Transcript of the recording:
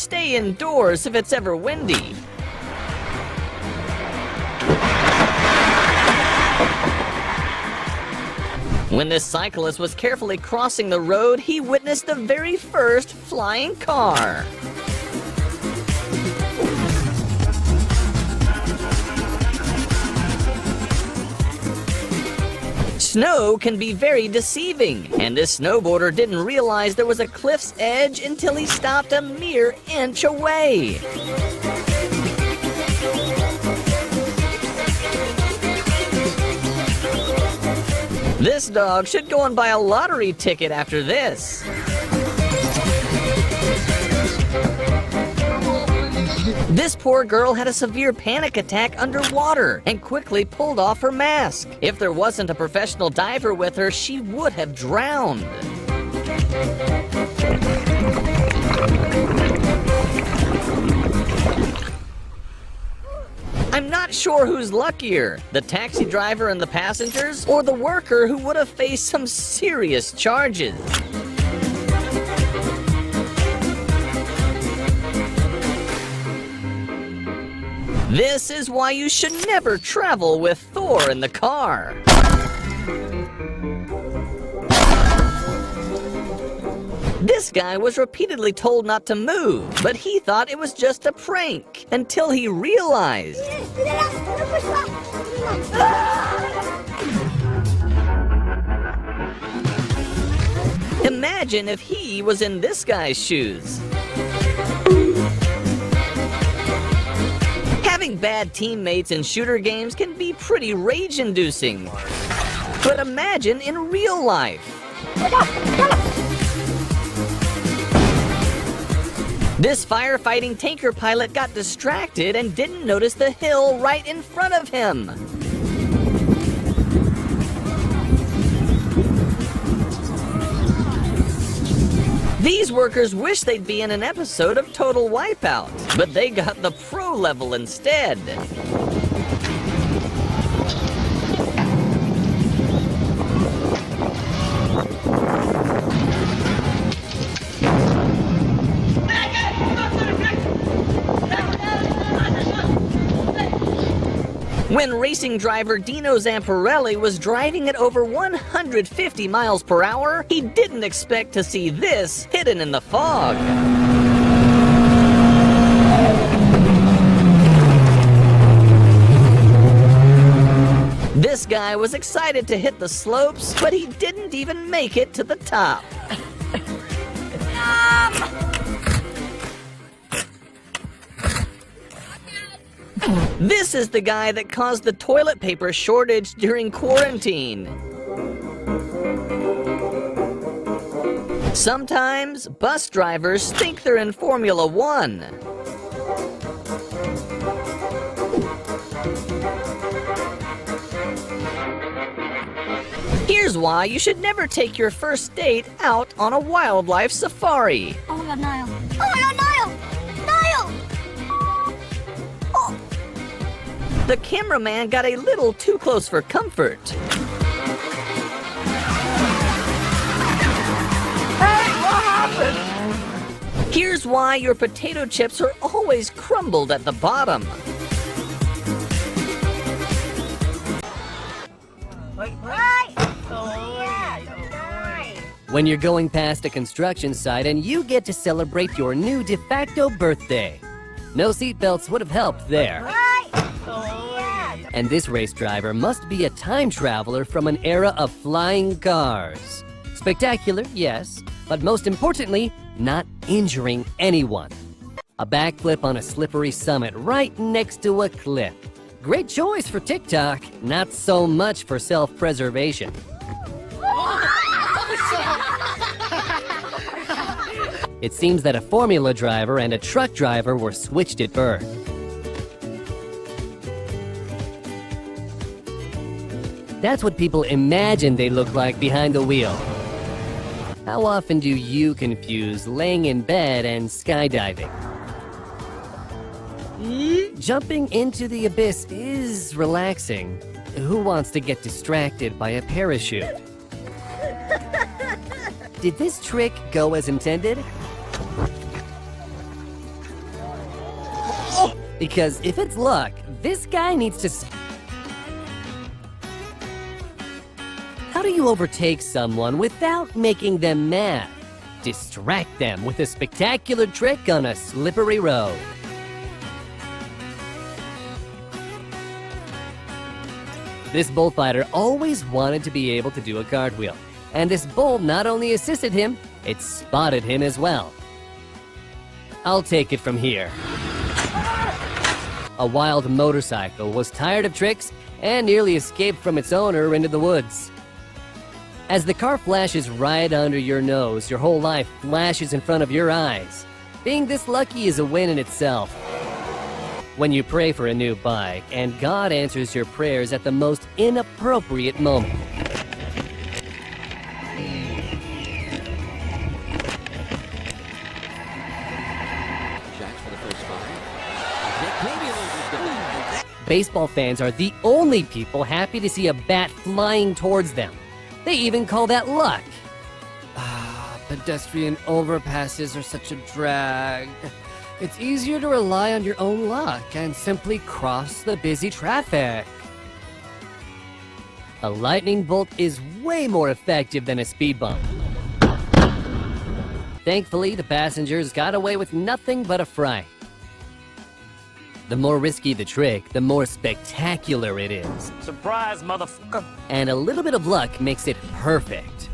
stay indoors if it's ever windy. When this cyclist was carefully crossing the road, he witnessed the very first flying car. Snow can be very deceiving, and this snowboarder didn't realize there was a cliff's edge until he stopped a mere inch away. This dog should go and buy a lottery ticket after this. This poor girl had a severe panic attack underwater and quickly pulled off her mask. If there wasn't a professional diver with her, she would have drowned. I'm not sure who's luckier, the taxi driver and the passengers, or the worker who would have faced some serious charges. This is why you should never travel with Thor in the car. This guy was repeatedly told not to move, but he thought it was just a prank until he realized. Imagine if he was in this guy's shoes. Having bad teammates in shooter games can be pretty rage-inducing. But imagine in real life. This firefighting tanker pilot got distracted and didn't notice the hill right in front of him. These workers wish they'd be in an episode of Total Wipeout, but they got the pro level instead. When racing driver Dino Zamparelli was driving at over 150 miles per hour, he didn't expect to see this hidden in the fog. This guy was excited to hit the slopes, but he didn't even make it to the top. This is the guy that caused the toilet paper shortage during quarantine. Sometimes bus drivers think they're in Formula One. Here's why you should never take your first date out on a wildlife safari. Oh my God, Niall. Oh my God, Niall! Niall! The cameraman got a little too close for comfort. Hey, what happened? Here's why your potato chips are always crumbled at the bottom. When you're going past a construction site and you get to celebrate your new de facto birthday. No seatbelts would have helped there. And this race driver must be a time traveler from an era of flying cars. Spectacular, yes, but most importantly, not injuring anyone. A backflip on a slippery summit right next to a cliff. Great choice for TikTok, not so much for self-preservation. It seems that a formula driver and a truck driver were switched at birth. That's what people imagine they look like behind the wheel. How often do you confuse laying in bed and skydiving? Jumping into the abyss is relaxing. Who wants to get distracted by a parachute? Did this trick go as intended? Because if it's luck, this guy needs to... How do you overtake someone without making them mad? Distract them with a spectacular trick on a slippery road. This bullfighter always wanted to be able to do a cartwheel, and this bull not only assisted him, it spotted him as well. I'll take it from here. A wild motorcycle was tired of tricks and nearly escaped from its owner into the woods. As the car flashes right under your nose, your whole life flashes in front of your eyes. Being this lucky is a win in itself. When you pray for a new bike, and God answers your prayers at the most inappropriate moment. Baseball fans are the only people happy to see a bat flying towards them. They even call that luck. Pedestrian overpasses are such a drag. It's easier to rely on your own luck and simply cross the busy traffic. A lightning bolt is way more effective than a speed bump. Thankfully, the passengers got away with nothing but a fright. The more risky the trick, the more spectacular it is. Surprise, motherfucker. And a little bit of luck makes it perfect.